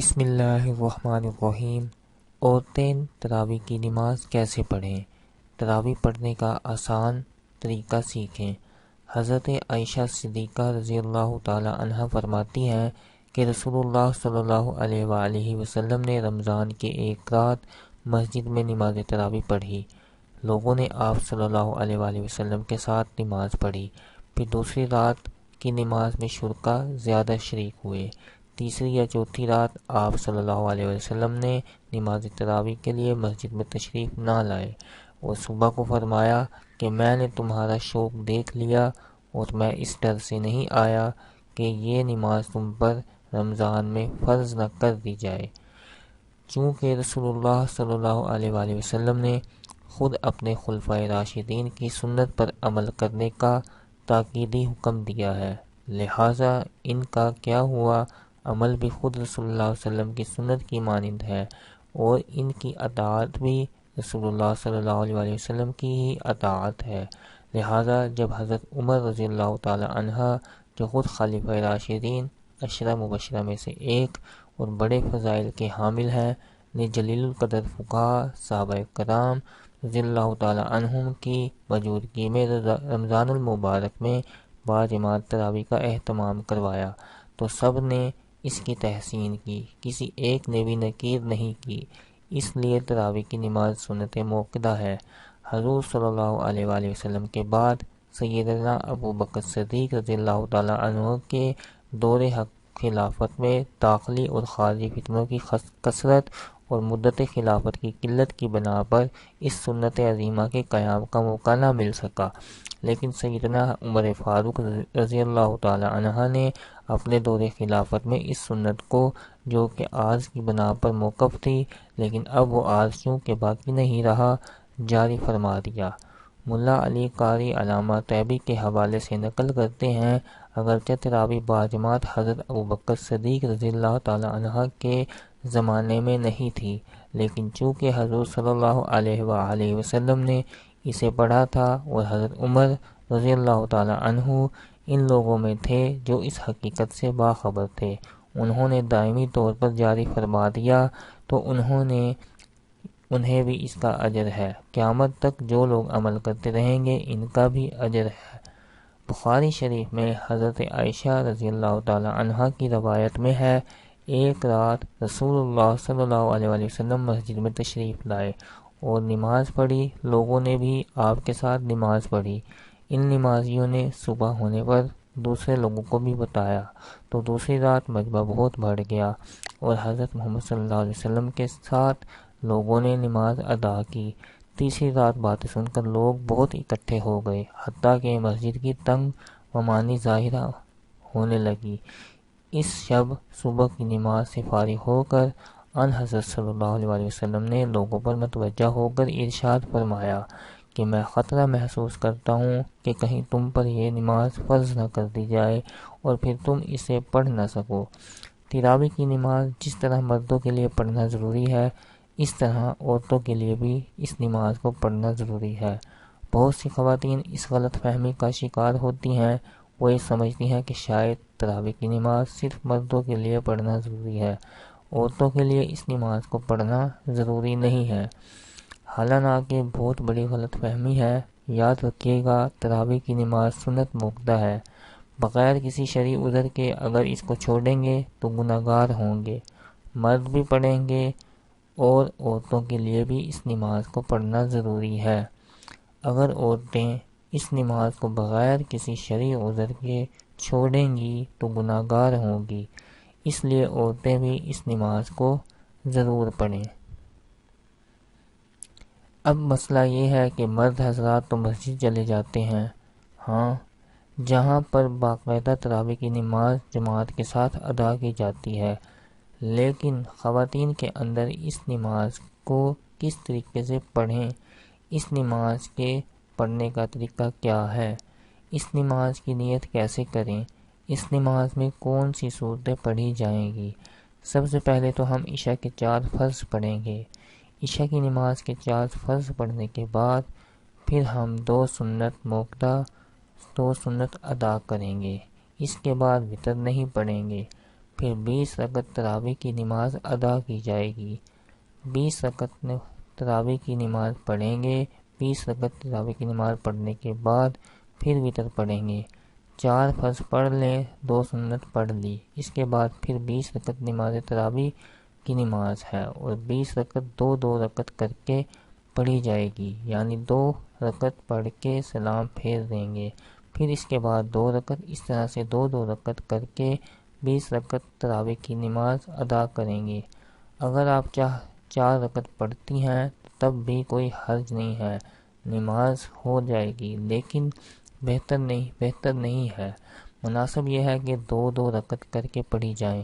بسم اللہ الرحمن الرحیم۔ عورتیں تراویح کی نماز کیسے پڑھیں؟ تراویح پڑھنے کا آسان طریقہ سیکھیں۔ حضرت عائشہ صدیقہ رضی اللہ تعالی عنہ فرماتی ہیں کہ رسول اللہ صلی اللہ علیہ وآلہ وسلم نے رمضان کی ایک رات مسجد میں نماز تراویح پڑھی۔ لوگوں نے آپ صلی اللہ علیہ وآلہ وسلم کے ساتھ نماز پڑھی۔ پھر دوسری رات کی نماز میں شرکا زیادہ شریک ہوئے۔ تیسری یا چوتھی رات آپ صلی اللہ علیہ وسلم نے نماز تراویح کے لیے مسجد میں تشریف نہ لائے اور صبح کو فرمایا کہ میں نے تمہارا شوق دیکھ لیا اور میں اس ڈر سے نہیں آیا کہ یہ نماز تم پر رمضان میں فرض نہ کر دی جائے۔ چونکہ رسول اللہ صلی اللہ علیہ وآلہ وسلم نے خود اپنے خلفائے راشدین کی سنت پر عمل کرنے کا تاکیدی حکم دیا ہے، لہٰذا ان کا کیا ہوا عمل بھی خود رسول اللہ صلی اللہ علیہ وسلم کی سنت کی مانند ہے، اور ان کی اطاعت بھی رسول اللہ صلی اللہ علیہ وآلہ وسلم کی ہی اطاعت ہے۔ لہٰذا جب حضرت عمر رضی اللہ تعالی عنہ جو خود خلیفہ راشدین 10 مبشرہ میں سے ایک اور بڑے فضائل کے حامل ہیں نے جلیل القدر فقہا صحابہ کرام رضی اللہ تعالی عنہم کی موجودگی میں رمضان المبارک میں باجماعت تراویح کا اہتمام کروایا تو سب نے اس کی تحسین کی، کسی ایک نے بھی نکیر نہیں کی، اس لیے تراویح کی نماز سنت موقدہ ہے۔ حضور صلی اللہ علیہ وآلہ وسلم کے بعد سیدنا ابو بکر صدیق رضی اللہ تعالی عنہ کے دور خلافت میں داخلی اور خارجی فتنوں کی کثرت اور مدت خلافت کی قلت کی بنا پر اس سنت عظیمہ کے قیام کا موقع نہ مل سکا، لیکن سیدنا عمر فاروق رضی اللہ تعالی عنہ نے اپنے دور خلافت میں اس سنت کو، جو کہ عارض کی بنا پر موقف تھی لیکن اب وہ عارض چونکہ باقی نہیں رہا، جاری فرما دیا۔ ملا علی قاری علامہ طیبی کے حوالے سے نقل کرتے ہیں، اگرچہ تراویح باجماعت حضرت ابوبکر صدیق رضی اللہ تعالی عنہ کے زمانے میں نہیں تھی، لیکن چونکہ حضور صلی اللہ علیہ وآلہ وسلم نے اسے پڑھا تھا اور حضرت عمر رضی اللہ تعالی عنہ ان لوگوں میں تھے جو اس حقیقت سے باخبر تھے، انہوں نے دائمی طور پر جاری فرما دیا تو انہیں بھی اس کا اجر ہے، قیامت تک جو لوگ عمل کرتے رہیں گے ان کا بھی اجر ہے۔ بخاری شریف میں حضرت عائشہ رضی اللہ تعالی عنہ کی روایت میں ہے، ایک رات رسول اللہ صلی اللہ علیہ وآلہ وسلم مسجد میں تشریف لائے اور نماز پڑھی، لوگوں نے بھی آپ کے ساتھ نماز پڑھی۔ ان نمازیوں نے صبح ہونے پر دوسرے لوگوں کو بھی بتایا تو دوسری رات مجمع بہت بڑھ گیا اور حضرت محمد صلی اللہ علیہ وسلم کے ساتھ لوگوں نے نماز ادا کی۔ تیسری رات باتیں سن کر لوگ بہت اکٹھے ہو گئے، حتیٰ کہ مسجد کی تنگ ومانی ظاہرہ ہونے لگی۔ اس شب صبح کی نماز سے فارغ ہو کر ان حضرت صلی اللہ علیہ وآلہ وسلم نے لوگوں پر متوجہ ہو کر ارشاد فرمایا کہ میں خطرہ محسوس کرتا ہوں کہ کہیں تم پر یہ نماز فرض نہ کر دی جائے اور پھر تم اسے پڑھ نہ سکو۔ تراویح کی نماز جس طرح مردوں کے لیے پڑھنا ضروری ہے، اس طرح عورتوں کے لیے بھی اس نماز کو پڑھنا ضروری ہے۔ بہت سی خواتین اس غلط فہمی کا شکار ہوتی ہیں، وہ یہ سمجھتی ہیں کہ شاید تراویح کی نماز صرف مردوں کے لیے پڑھنا ضروری ہے، عورتوں کے لیے اس نماز کو پڑھنا ضروری نہیں ہے، حالانکہ بہت بڑی غلط فہمی ہے۔ یاد رکھیے گا، تراویح کی نماز سنت موقدہ ہے، بغیر کسی شرعی عذر کے اگر اس کو چھوڑیں گے تو گناہگار ہوں گے۔ مرد بھی پڑھیں گے اور عورتوں کے لیے بھی اس نماز کو پڑھنا ضروری ہے۔ اگر عورتیں اس نماز کو بغیر کسی شرعی عذر کے چھوڑیں گی تو گناہگار ہوں گی، اس لیے عورتیں بھی اس نماز کو ضرور پڑھیں۔ اب مسئلہ یہ ہے کہ مرد حضرات تو مسجد چلے جاتے ہیں، ہاں، جہاں پر باقاعدہ تراویح کی نماز جماعت کے ساتھ ادا کی جاتی ہے، لیکن خواتین کے اندر اس نماز کو کس طریقے سے پڑھیں، اس نماز کے پڑھنے کا طریقہ کیا ہے، اس نماز کی نیت کیسے کریں، اس نماز میں کون سی صورتیں پڑھی جائیں گی۔ سب سے پہلے تو ہم عشاء کے 4 فرض پڑھیں گے۔ عشاء کی نماز کے 4 فرض پڑھنے کے بعد پھر ہم 2 سنت موقدہ 2 سنت ادا کریں گے، اس کے بعد وتر نہیں پڑھیں گے، پھر 20 رکعت تراویح کی نماز ادا کی جائے گی۔ 20 رکعت تراویح کی نماز پڑھیں گے۔ 20 رکعت تراویح کی نماز پڑھنے کے بعد پھر وتر پڑھیں گے۔ 4 فرض پڑھ لیں، 2 سنت پڑھ لی، اس کے بعد پھر 20 رکعت نماز تراویح کی نماز ہے، اور 20 رکعت 2 رکعت کر کے پڑھی جائے گی، یعنی 2 رکعت پڑھ کے سلام پھیر دیں گے، پھر اس کے بعد 2 رکعت، اس طرح سے 2 رکعت کر کے 20 رکعت تراویح کی نماز ادا کریں گے۔ اگر آپ 4 رکعت پڑھتی ہیں تب بھی کوئی حرج نہیں ہے، نماز ہو جائے گی، لیکن بہتر نہیں ہے، مناسب یہ ہے کہ 2 رکعت کر کے پڑھی جائیں۔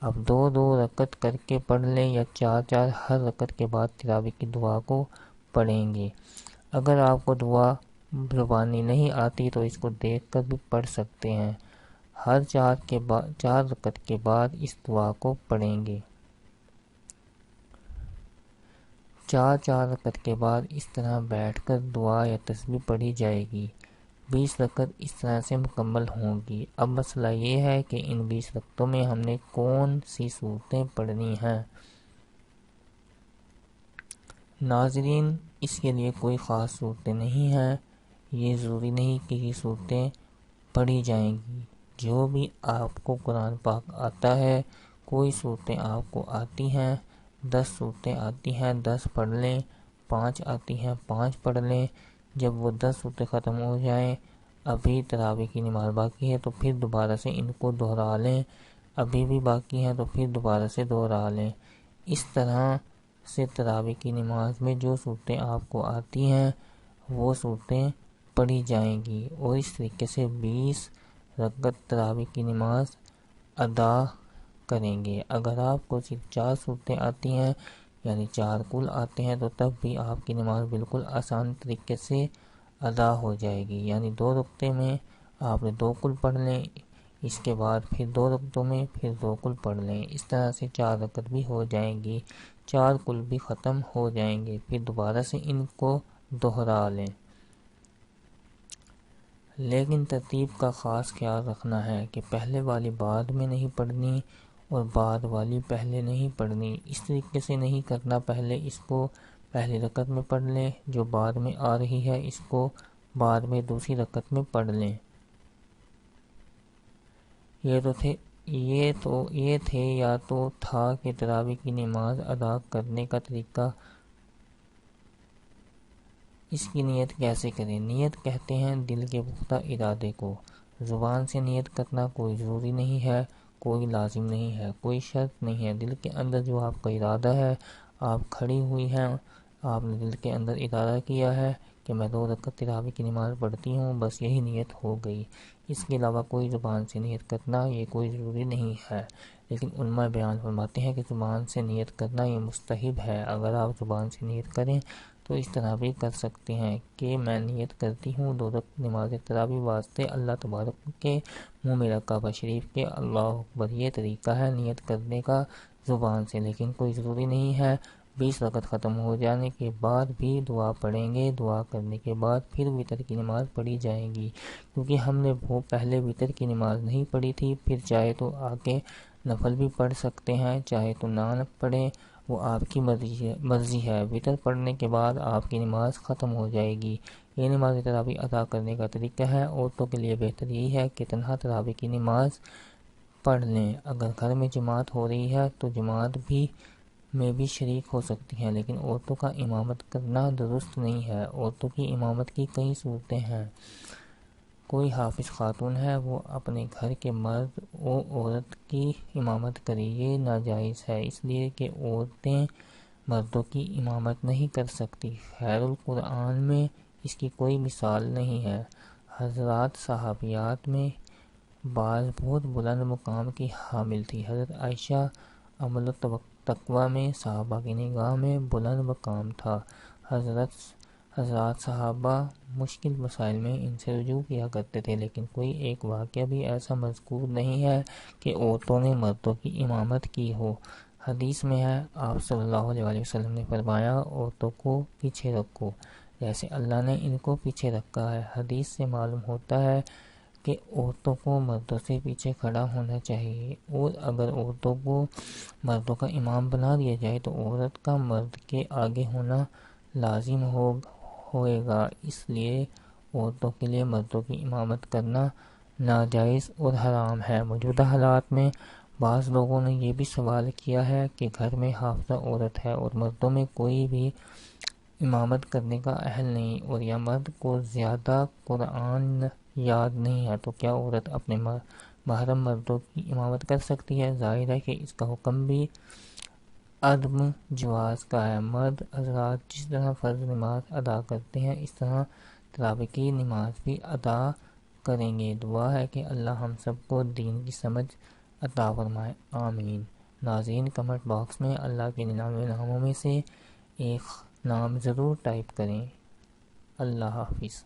اب 2 رکعت کر کے پڑھ لیں یا 4 ہر رکعت کے بعد تراویح کی دعا کو پڑھیں گے۔ اگر آپ کو دعا زبانی نہیں آتی تو اس کو دیکھ کر بھی پڑھ سکتے ہیں۔ ہر 4 رکعت کے بعد اس دعا کو پڑھیں گے۔ 4 رکعت کے بعد اس طرح بیٹھ کر دعا یا تسبیح پڑھی جائے گی۔ 20 رکعت اس طرح سے مکمل ہوں گی۔ اب مسئلہ یہ ہے کہ ان 20 رکعتوں میں ہم نے کون سی صورتیں پڑھنی ہیں۔ ناظرین، اس کے لیے کوئی خاص صورتیں نہیں ہیں، یہ ضروری نہیں کہ یہ صورتیں پڑھی جائیں گی۔ جو بھی آپ کو قرآن پاک آتا ہے، کوئی صورتیں آپ کو آتی ہیں، 10 صورتیں آتی ہیں 10 پڑھ لیں، 5 آتی ہیں 5 پڑھ لیں۔ جب وہ 10 صورتیں ختم ہو جائیں، ابھی تراویح کی نماز باقی ہے تو پھر دوبارہ سے ان کو دہرا لیں، ابھی بھی باقی ہیں تو پھر دوبارہ سے دہرا لیں۔ اس طرح سے تراویح کی نماز میں جو صورتیں آپ کو آتی ہیں وہ صورتیں پڑھی جائیں گی، اور اس طریقے سے 20 رکعت تراویح کی نماز ادا کریں گے۔ اگر آپ کو صرف 4 صورتیں آتی ہیں، یعنی 4 کل آتے ہیں، تو تب بھی آپ کی نماز بالکل آسان طریقے سے ادا ہو جائے گی، یعنی 2 رکعتیں میں آپ نے 2 کل پڑھ لیں، اس کے بعد پھر 2 رکعتوں میں پھر 2 کل پڑھ لیں، اس طرح سے 4 رکعت بھی ہو جائیں گی، 4 کل بھی ختم ہو جائیں گے، پھر دوبارہ سے ان کو دہرا لیں۔ لیکن ترتیب کا خاص خیال رکھنا ہے کہ پہلے والی بعد میں نہیں پڑھنی اور بعد والی پہلے نہیں پڑھنی، اس طریقے سے نہیں کرنا، پہلے اس کو پہلی رکعت میں پڑھ لیں، جو بعد میں آ رہی ہے اس کو بعد میں دوسری رکعت میں پڑھ لیں۔ یہ تھے یا تو تھا کہ تراویح کی نماز ادا کرنے کا طریقہ۔ اس کی نیت کیسے کریں؟ نیت کہتے ہیں دل کے پختہ ارادے کو۔ زبان سے نیت کرنا کوئی ضروری نہیں ہے، کوئی لازم نہیں ہے، کوئی شرط نہیں ہے۔ دل کے اندر جو آپ کا ارادہ ہے، آپ کھڑی ہوئی ہیں، آپ نے دل کے اندر ارادہ کیا ہے کہ میں 2 رکعت تراویح کی نماز پڑھتی ہوں، بس یہی نیت ہو گئی۔ اس کے علاوہ کوئی زبان سے نیت کرنا یہ کوئی ضروری نہیں ہے، لیکن علماء بیان فرماتے ہیں کہ زبان سے نیت کرنا یہ مستحب ہے۔ اگر آپ زبان سے نیت کریں تو اس طرح بھی کر سکتے ہیں کہ میں نیت کرتی ہوں 2 رکعت نماز تراویح واسطے اللہ تبارک کے منہ میرا کعبہ شریف کے، اللہ اکبر۔ یہ طریقہ ہے نیت کرنے کا زبان سے، لیکن کوئی ضروری نہیں ہے۔ 20 رکعت ختم ہو جانے کے بعد بھی دعا پڑھیں گے، دعا کرنے کے بعد پھر وتر کی نماز پڑھی جائے گی، کیونکہ ہم نے وہ پہلے وتر کی نماز نہیں پڑھی تھی۔ پھر چاہے تو آگے نفل بھی پڑھ سکتے ہیں، چاہے تو نہ پڑھیں، وہ آپ کی مرضی ہے۔ وتر پڑھنے کے بعد آپ کی نماز ختم ہو جائے گی۔ یہ نماز تراویح ادا کرنے کا طریقہ ہے۔ عورتوں کے لیے بہتر یہی ہے کہ تنہا تراویح کی نماز پڑھ لیں۔ اگر گھر میں جماعت ہو رہی ہے تو جماعت میں بھی شریک ہو سکتی ہیں، لیکن عورتوں کا امامت کرنا درست نہیں ہے۔ عورتوں کی امامت کی کئی صورتیں ہیں۔ کوئی حافظ خاتون ہے، وہ اپنے گھر کے مرد و عورت کی امامت کرے، یہ ناجائز ہے، اس لیے کہ عورتیں مردوں کی امامت نہیں کر سکتی۔ خیر القرآن میں اس کی کوئی مثال نہیں ہے۔ حضرات صحابیات میں بعض بہت بلند مقام کی حامل تھی۔ حضرت عائشہ عمل و تقوی میں صحابہ کی نگاہ میں بلند مقام تھا۔ حضرات صحابہ مشکل مسائل میں ان سے رجوع کیا کرتے تھے، لیکن کوئی ایک واقعہ بھی ایسا مذکور نہیں ہے کہ عورتوں نے مردوں کی امامت کی ہو۔ حدیث میں ہے، آپ صلی اللہ علیہ وسلم نے فرمایا، عورتوں کو پیچھے رکھو جیسے اللہ نے ان کو پیچھے رکھا ہے۔ حدیث سے معلوم ہوتا ہے کہ عورتوں کو مردوں سے پیچھے کھڑا ہونا چاہیے، اور اگر عورتوں کو مردوں کا امام بنا دیا جائے تو عورت کا مرد کے آگے ہونا لازم ہوئے گا۔ اس لیے عورتوں کے لیے مردوں کی امامت کرنا ناجائز اور حرام ہے۔ موجودہ حالات میں بعض لوگوں نے یہ بھی سوال کیا ہے کہ گھر میں حافظہ عورت ہے اور مردوں میں کوئی بھی امامت کرنے کا اہل نہیں، اور یا مرد کو زیادہ قرآن یاد نہیں ہے، تو کیا عورت اپنے محرم مردوں کی امامت کر سکتی ہے؟ ظاہر ہے کہ اس کا حکم بھی عدم جواز کا ہے۔ مرد حضرات جس طرح فرض نماز ادا کرتے ہیں اس طرح تراویح کی نماز بھی ادا کریں گے۔ دعا ہے کہ اللہ ہم سب کو دین کی سمجھ عطا فرمائے، آمین۔ ناظرین، کمنٹ باکس میں اللہ کے 99 ناموں میں سے ایک نام ضرور ٹائپ کریں۔ اللہ حافظ۔